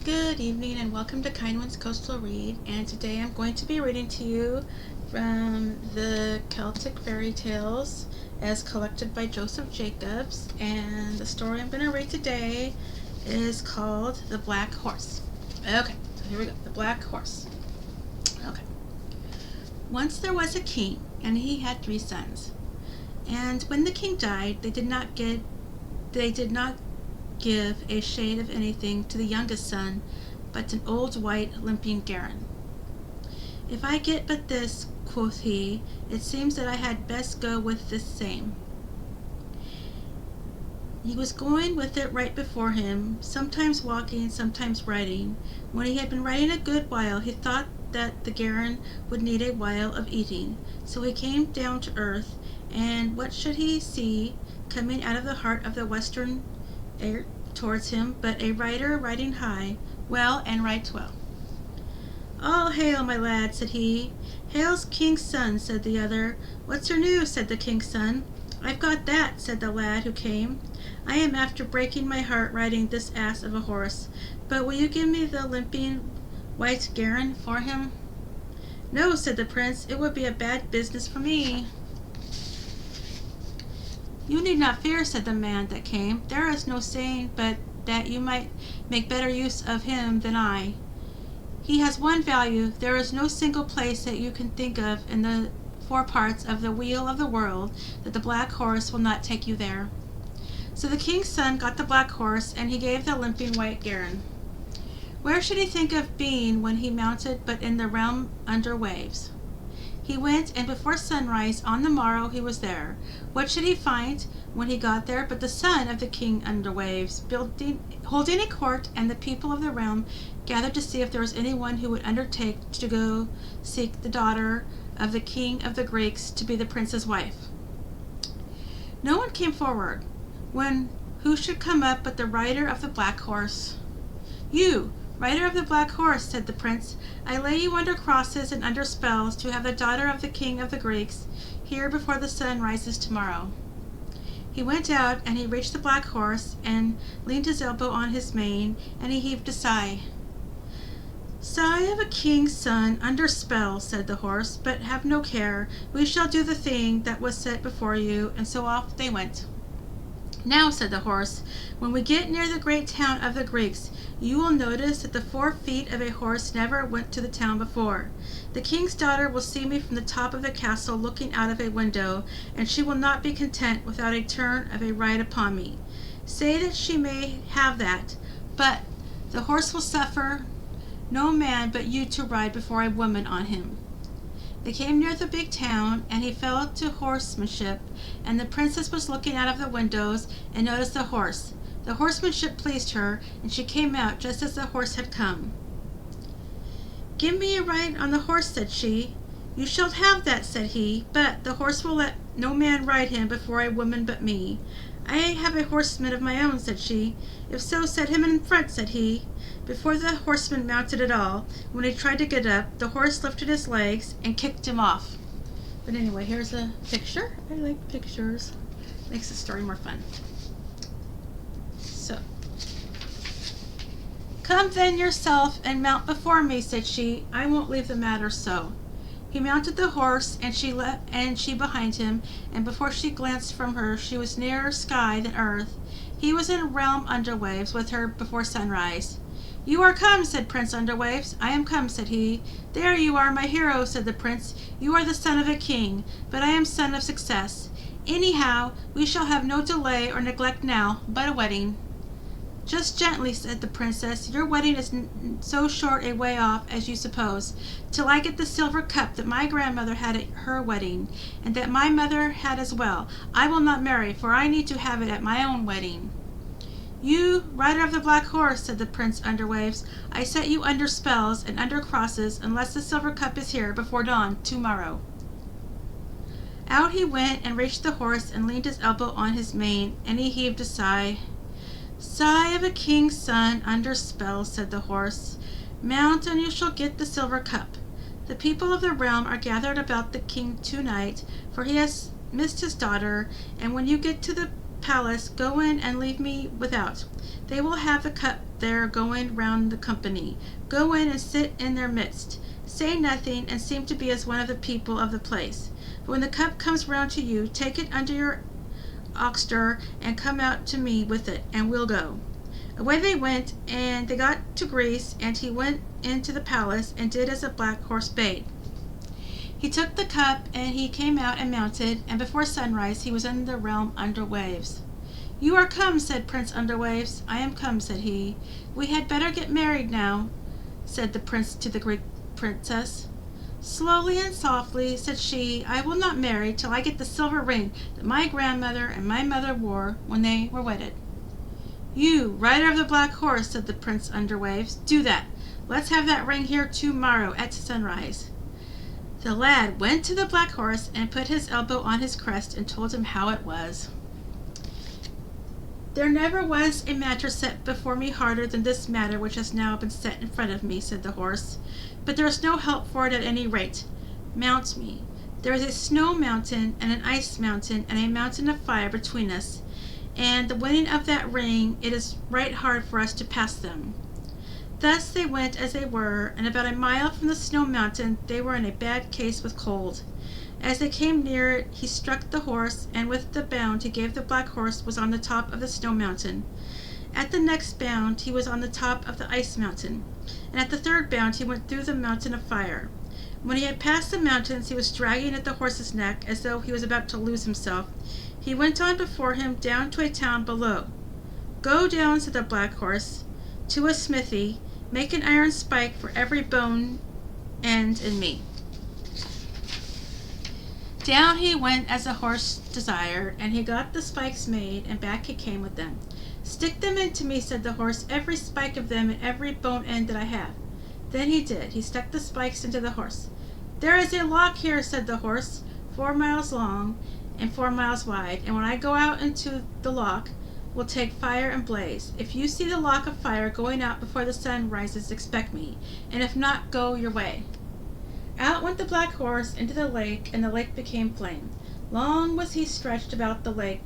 Good evening and welcome to Kindwyn's Coastal Read, and today I'm going to be reading to you from the Celtic Fairy Tales as collected by Joseph Jacobs, and the story I'm going to read today is called The Black Horse. Okay, so here we go. The Black Horse. Okay. Once there was a king, and he had 3 sons. And when the king died, they did not give a shade of anything to the youngest son, but an old white limping garron. If I get but this, quoth he, it seems that I had best go with this same. He was going with it right before him, sometimes walking, sometimes riding. When he had been riding a good while, he thought that the garron would need a while of eating. So he came down to earth, and what should he see coming out of the heart of the western air towards him but a rider riding high, well, and right well. All hail, my lad, said he. Hail's king's son, said the other. What's your news, said the king's son. I've got that, said the lad who came. I am after breaking my heart riding this ass of a horse, but will you give me the limping white garron for him? No, said the prince, it would be a bad business for me. You need not fear, said the man that came. There is no saying but that you might make better use of him than I. He has one value. There is no single place that you can think of in the 4 parts of the wheel of the world that the black horse will not take you there. So the king's son got the black horse, and he gave the limping white garron. Where should he think of being when he mounted but in the realm under waves? He went, and before sunrise on the morrow he was there. What should he find when he got there but the son of the king under waves, holding a court, and the people of the realm gathered to see if there was anyone who would undertake to go seek the daughter of the king of the Greeks to be the prince's wife. No one came forward. When who should come up but the rider of the black horse? You, rider of the black horse, said the prince, I lay you under crosses and under spells to have the daughter of the king of the Greeks here before the sun rises tomorrow. He went out, and he reached the black horse, and leaned his elbow on his mane, and he heaved a sigh. Sigh of a king's son under spell, said the horse, but have no care, we shall do the thing that was set before you, and so off they went. Now, said the horse, when we get near the great town of the Greeks, you will notice that the 4 feet of a horse never went to the town before. The king's daughter will see me from the top of the castle looking out of a window, and she will not be content without a turn of a ride upon me. Say that she may have that, but the horse will suffer no man but you to ride before a woman on him. They came near the big town, and he fell to horsemanship, and the princess was looking out of the windows and noticed the horse. The horsemanship pleased her, and she came out just as the horse had come. Give me a ride on the horse, said she. You shall have that, said he, but the horse will let no man ride him before a woman but me. I have a horseman of my own, said she. If so, set him in front, said he. Before the horseman mounted at all, when he tried to get up, the horse lifted his legs and kicked him off. But anyway, here's a picture. I like pictures. Makes the story more fun. So, come then yourself and mount before me, said she. I won't leave the matter so. He mounted the horse, and she behind him, and before she glanced from her, she was nearer sky than earth. He was in a realm under waves with her before sunrise. You are come, said Prince Underwaves. I am come, said he. There you are, my hero, said the prince. You are the son of a king, but I am son of success. Anyhow, we shall have no delay or neglect now, but a wedding. Just gently, said the princess. Your wedding is so short a way off as you suppose, till I get the silver cup that my grandmother had at her wedding, and that my mother had as well. I will not marry, for I need to have it at my own wedding. You, rider of the black horse, said the prince Underwaves, I set you under spells and under crosses unless the silver cup is here before dawn tomorrow. Out he went and reached the horse and leaned his elbow on his mane, and he heaved a sigh. Sigh of a king's son under spell, said the horse. Mount, and you shall get the silver cup. The people of the realm are gathered about the king tonight, for he has missed his daughter, and when you get to the palace, go in and leave me without. They will have the cup there going round the company. Go in and sit in their midst. Say nothing, and seem to be as one of the people of the place. But when the cup comes round to you, take it under your oxter and come out to me with it, and we'll go. Away they went, and they got to Greece, and he went into the palace and did as the black horse bade. He took the cup, and he came out and mounted, and before sunrise he was in the realm under waves. You are come, said Prince Underwaves. I am come, said he. We had better get married now, said the prince to the Greek princess. Slowly and softly, said she, I will not marry till I get the silver ring that my grandmother and my mother wore when they were wedded. You, rider of the black horse, said the Prince Underwaves, do that. Let's have that ring here tomorrow at sunrise. The lad went to the black horse and put his elbow on his crest and told him how it was. There never was a matter set before me harder than this matter which has now been set in front of me, said the horse. But there is no help for it at any rate. Mount me. There is a snow mountain and an ice mountain and a mountain of fire between us, and the winning of that ring, it is right hard for us to pass them. Thus they went as they were, and about a mile from the snow mountain they were in a bad case with cold. As they came near it, he struck the horse, and with the bound he gave the black horse was on the top of the snow mountain. At the next bound he was on the top of the ice mountain, and at the third bound he went through the mountain of fire. When he had passed the mountains, he was dragging at the horse's neck as though he was about to lose himself. He went on before him down to a town below. Go down, said the black horse, to a smithy, make an iron spike for every bone end in me. Down he went as the horse desired, and he got the spikes made, and back he came with them. Stick them into me, said the horse, every spike of them and every bone end that I have. Then he did. He stuck the spikes into the horse. There is a lock here, said the horse, 4 miles long and 4 miles wide, and when I go out into the lock, will take fire and blaze. If you see the lock of fire going out before the sun rises, expect me, and if not, go your way. Out went the black horse into the lake, and the lake became flame. Long was he stretched about the lake,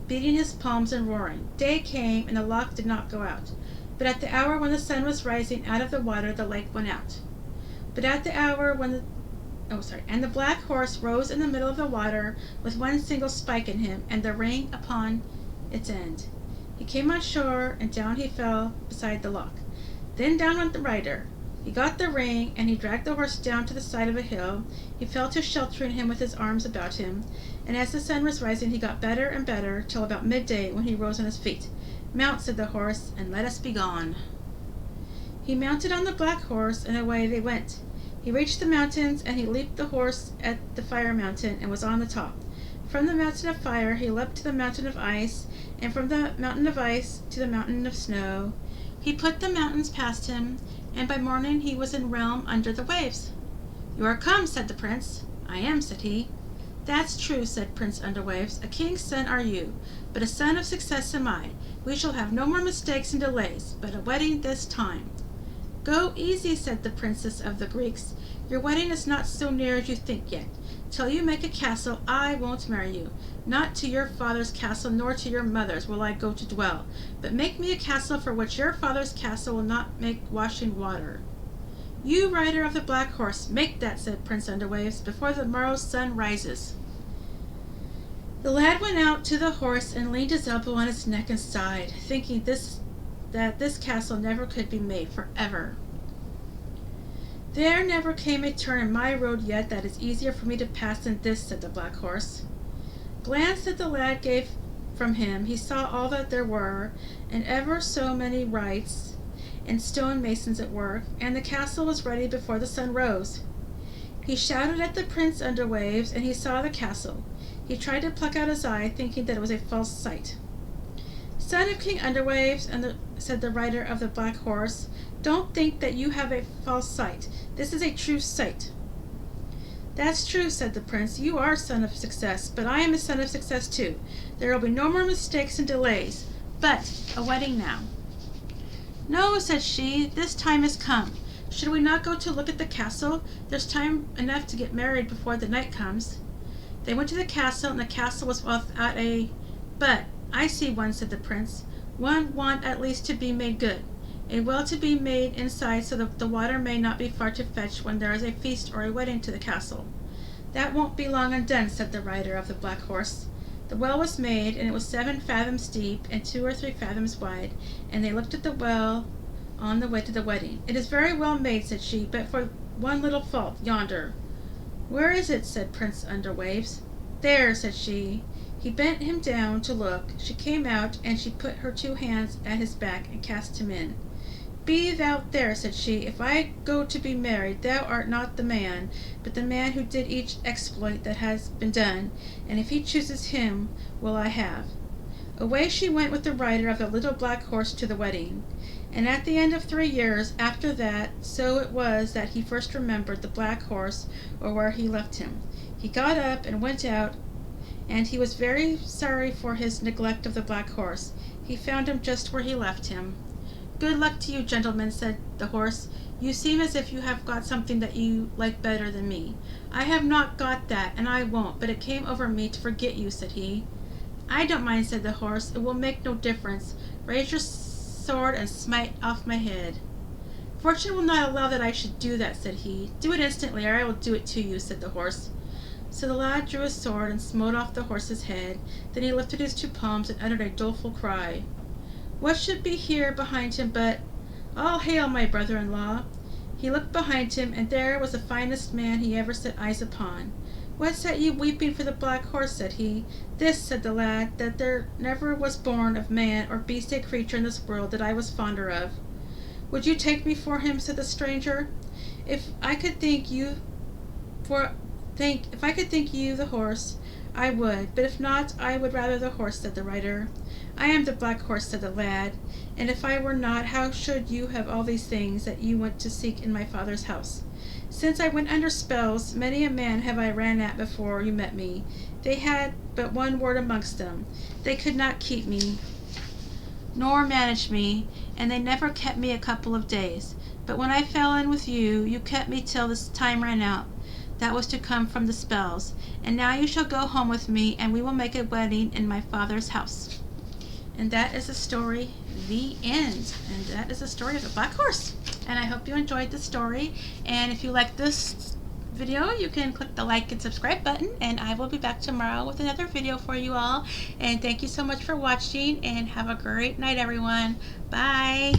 beating his palms and roaring. Day came, and the lock did not go out. But at the hour when the sun was rising out of the water, the lake went out. But at the hour when and the black horse rose in the middle of the water with one single spike in him, and the ring upon its end. He came on shore, and down he fell beside the lock. Then down went the rider. He got the ring, and he dragged the horse down to the side of a hill. He fell to sheltering him with his arms about him, and as the sun was rising he got better and better, till about midday, when he rose on his feet. Mount, said the horse, and let us be gone. He mounted on the black horse, and away they went. He reached the mountains, and he leaped the horse at the fire mountain, and was on the top. From the mountain of fire he leapt to the mountain of ice, and from the mountain of ice to the mountain of snow. He put the mountains past him, and by morning he was in realm under the waves. You are come, said the prince. I am, said he. That's true, said Prince Underwaves. A king's son are you, but a son of success am I. We shall have no more mistakes and delays, but a wedding this time. Go easy, said the princess of the Greeks. Your wedding is not so near as you think yet. Till you make a castle, I won't marry you. Not to your father's castle, nor to your mother's will I go to dwell, but make me a castle for which your father's castle will not make washing water. You, rider of the black horse, make that, said Prince Underwaves, before the morrow's sun rises. The lad went out to the horse and leaned his elbow on its neck and sighed, thinking that this castle never could be made forever. There never came a turn in my road yet that is easier for me to pass than this, said the black horse. Glance that the lad gave from him, he saw all that there were, and ever so many wrights and stone masons at work, and the castle was ready before the sun rose. He shouted at the Prince Underwaves, and he saw the castle. He tried to pluck out his eye, thinking that it was a false sight. Son of King Underwaves, said the rider of the black horse, don't think that you have a false sight. This is a true sight. That's true, said the prince. You are son of success, but I am a son of success too. There will be no more mistakes and delays, but a wedding now. No, said she, this time is come. Should we not go to look at the castle? There's time enough to get married before the night comes. They went to the castle, and the castle was without a... But I see one, said the prince. One want at least to be made good. A well to be made inside so that the water may not be far to fetch when there is a feast or a wedding to the castle. That won't be long undone, said the rider of the black horse. The well was made, and it was 7 fathoms deep and 2 or 3 fathoms wide, and they looked at the well on the way to the wedding. It is very well made, said she, but for one little fault, yonder. Where is it? Said Prince Underwaves. There, said she. He bent him down to look. She came out, and she put her 2 hands at his back and cast him in. Be thou there, said she. If I go to be married, thou art not the man, but the man who did each exploit that has been done, and if he chooses him, will I have. Away she went with the rider of the little black horse to the wedding. And at the end of 3 years after that, so it was that he first remembered the black horse, or where he left him. He got up and went out, and he was very sorry for his neglect of the black horse. He found him just where he left him. Good luck to you, gentlemen, said the horse. You seem as if you have got something that you like better than me. I have not got that, and I won't, but it came over me to forget you, said he. I don't mind, said the horse. It will make no difference. Raise your sword and smite off my head. Fortune will not allow that I should do that, said he. Do it instantly, or I will do it to you, said the horse. So the lad drew his sword and smote off the horse's head. Then he lifted his 2 palms and uttered a doleful cry. What should be here behind him but, All hail, my brother-in-law? He looked behind him, and there was the finest man he ever set eyes upon. What set you weeping for the black horse? Said he. This, said the lad, that there never was born of man or beast a creature in this world that I was fonder of. Would you take me for him? Said the stranger. If I could think you the horse, I would, but if not, I would rather the horse, said the rider. I am the black horse, said the lad, and if I were not, how should you have all these things that you went to seek in my father's house? Since I went under spells, many a man have I ran at before you met me. They had but one word amongst them. They could not keep me, nor manage me, and they never kept me a couple of days. But when I fell in with you, you kept me till this time ran out. That was to come from the spells. And now you shall go home with me, and we will make a wedding in my father's house. And that is the story, the end. And that is the story of the black horse. And I hope you enjoyed the story. And if you like this video, you can click the like and subscribe button. And I will be back tomorrow with another video for you all. And thank you so much for watching. And have a great night, everyone. Bye.